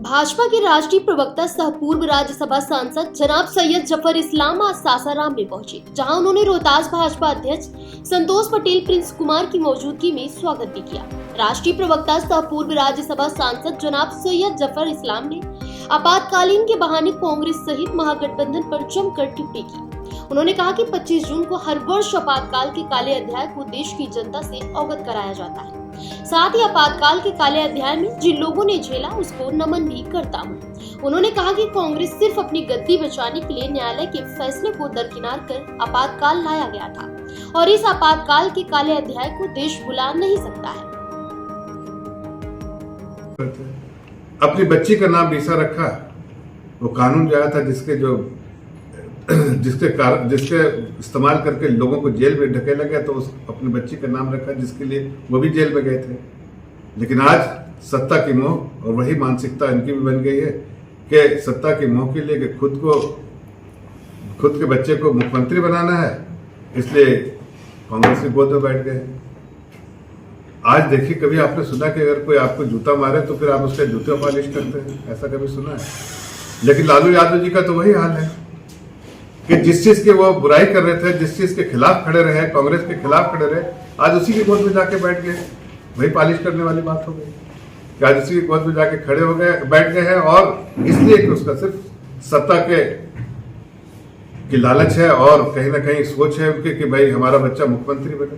भाजपा के राष्ट्रीय प्रवक्ता सह पूर्व राज्यसभा सांसद जनाब सैयद जफर इस्लाम आज सासाराम में पहुंचे, जहां उन्होंने रोहतास भाजपा अध्यक्ष संतोष पटेल प्रिंस कुमार की मौजूदगी में स्वागत भी किया। राष्ट्रीय प्रवक्ता सह पूर्व राज्यसभा सांसद जनाब सैयद जफर इस्लाम ने आपातकालीन के बहाने कांग्रेस सहित महागठबंधन पर जमकर टिप्पणी की। उन्होंने कहा कि 25 जून को हर वर्ष आपातकाल के काले अध्याय को देश की जनता से अवगत कराया जाता है। साथ ही आपातकाल के काले अध्याय में जिन लोगों ने झेला उसको नमन भी करता हूँ। उन्होंने कहा कि कांग्रेस सिर्फ अपनी गद्दी बचाने के लिए न्यायालय के फैसले को दरकिनार कर आपातकाल लाया गया था और इस आपातकाल के काले अध्याय को देश भुला नहीं सकता है। अपनी बच्ची का नाम ईसा रखा, वो कानून जो आया था जिसके इस्तेमाल करके लोगों को जेल में ढकेला गया, तो उस अपनी बच्ची का नाम रखा जिसके लिए वो भी जेल में गए थे। लेकिन आज सत्ता की मोह और वही मानसिकता इनकी भी बन गई है कि सत्ता की मोह के लिए कि खुद के बच्चे को मुख्यमंत्री बनाना है, इसलिए कांग्रेस की गोद में बैठ गए। आज देखिए, कभी आपने सुना कि अगर कोई आपको जूता मारे तो फिर आप उसके जूते पॉलिश करते हैं? ऐसा कभी सुना है? लेकिन लालू यादव जी का तो वही हाल है कि जिस चीज की वो बुराई कर रहे थे, जिस चीज के खिलाफ खड़े रहे, कांग्रेस के खिलाफ खड़े रहे, आज उसी की गोद में जाके बैठ गए। वही पॉलिश करने वाली बात हो गई कि आज उसी की गोद में जाके खड़े हो गए, बैठ गए हैं, और इसलिए कि उसका सिर्फ सत्ता की लालच है और कहीं ना कहीं सोच है उनकी कि भाई हमारा बच्चा मुख्यमंत्री बने।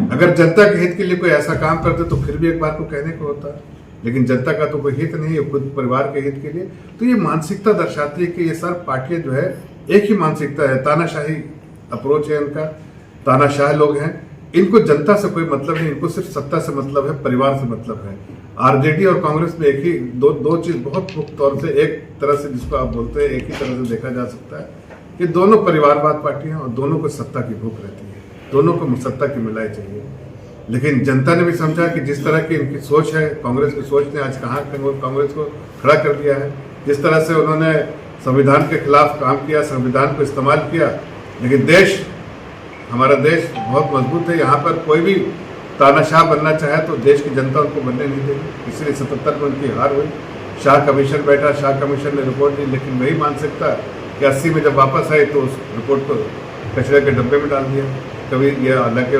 अगर जनता के हित के लिए कोई ऐसा काम करते तो फिर भी एक बार को कहने को होता, लेकिन जनता का तो कोई हित नहीं है, खुद परिवार के हित के लिए। तो ये मानसिकता दर्शाती है कि ये सब पार्टियां जो है एक ही मानसिकता है, तानाशाही अप्रोच है इनका, तानाशाह लोग हैं। इनको जनता से कोई मतलब नहीं, इनको सिर्फ सत्ता से मतलब है, परिवार से मतलब है। आरजेडी और कांग्रेस में एक ही दो चीज बहुत मुख्य तौर से, एक तरह से जिसको आप बोलते हैं, एक ही तरह से देखा जा सकता है कि दोनों परिवारवाद पार्टियां और दोनों को सत्ता की भूख रहती है, दोनों को सत्ता की मिलाई चाहिए। लेकिन जनता ने भी समझा कि जिस तरह की इनकी सोच है, कांग्रेस की सोच ने आज कहाँ कांग्रेस को खड़ा कर दिया है। जिस तरह से उन्होंने संविधान के खिलाफ काम किया, संविधान को इस्तेमाल किया, लेकिन हमारा देश बहुत मजबूत है। यहाँ पर कोई भी तानाशाह बनना चाहे तो देश की जनता उनको बनने नहीं देगी। इसलिए 77 में उनकी हार हुई। शाह कमीशन बैठा, शाह कमीशन ने रिपोर्ट दी, लेकिन वही मानसिकता कि 80 में जब वापस आई तो उस रिपोर्ट को कचरे के डब्बे में डाल दिया। कभी ये हालांकि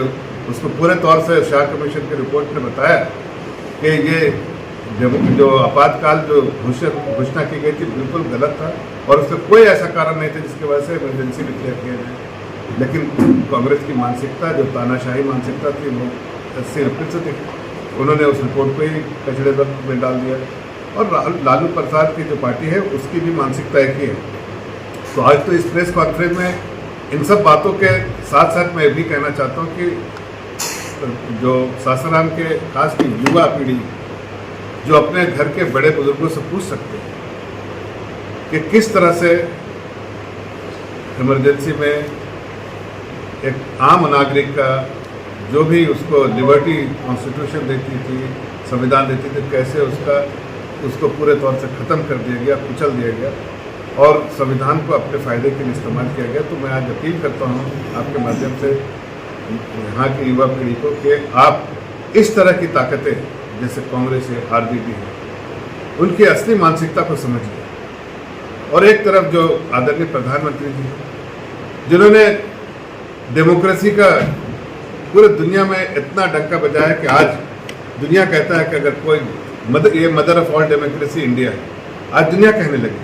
उसको पूरे तौर से शाह कमीशन की रिपोर्ट ने बताया कि ये जो आपातकाल जो घोषणा की गई थी बिल्कुल गलत था और उससे कोई ऐसा कारण नहीं था जिसकी वजह से इमरजेंसी डिक्लेयर किया जाए। लेकिन कांग्रेस की मानसिकता जो तानाशाही मानसिकता थी वो 80 से थी। उन्होंने उस रिपोर्ट को ही कचरे में डाल दिया। और लालू प्रसाद की जो पार्टी है उसकी भी मानसिकता एक ही है। तो आज तो इस प्रेस कॉन्फ्रेंस में इन सब बातों के साथ साथ मैं भी कहना चाहता हूँ कि जो सासाराम के खास की युवा पीढ़ी जो अपने घर के बड़े बुजुर्गों से पूछ सकते हैं कि किस तरह से इमरजेंसी में एक आम नागरिक का जो भी उसको लिबर्टी कॉन्स्टिट्यूशन देती थी, संविधान देती थी, कैसे उसको पूरे तौर से ख़त्म कर दिया गया, कुचल दिया गया और संविधान को अपने फ़ायदे के लिए इस्तेमाल किया गया। तो मैं आज अपील करता हूँ आपके माध्यम से यहाँ की युवा पीढ़ी को कि आप इस तरह की ताकतें जैसे कांग्रेस है, आरजेडी है, उनकी असली मानसिकता को समझिए। और एक तरफ जो आदरणीय प्रधानमंत्री जी जिन्होंने डेमोक्रेसी का पूरे दुनिया में इतना डंका बजाया कि आज दुनिया कहता है कि अगर कोई ये mother of all democracy India है, आज दुनिया कहने लगी।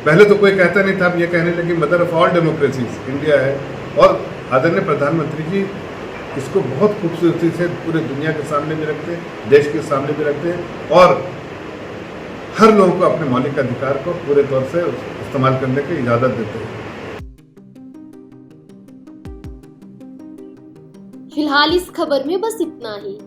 पहले तो कोई कहता नहीं था, अब ये कहने लगी mother of all democracy India है। और आदरणीय प्रधानमंत्री जी इसको बहुत खूबसूरती से पूरे दुनिया के सामने भी रखते हैं, देश के सामने भी रखते हैं और हर लोगों को अपने मौलिक अधिकार को पूरे तौर से इस्तेमाल करने की इजाजत देते हैं। फिलहाल इस खबर में बस इतना ही।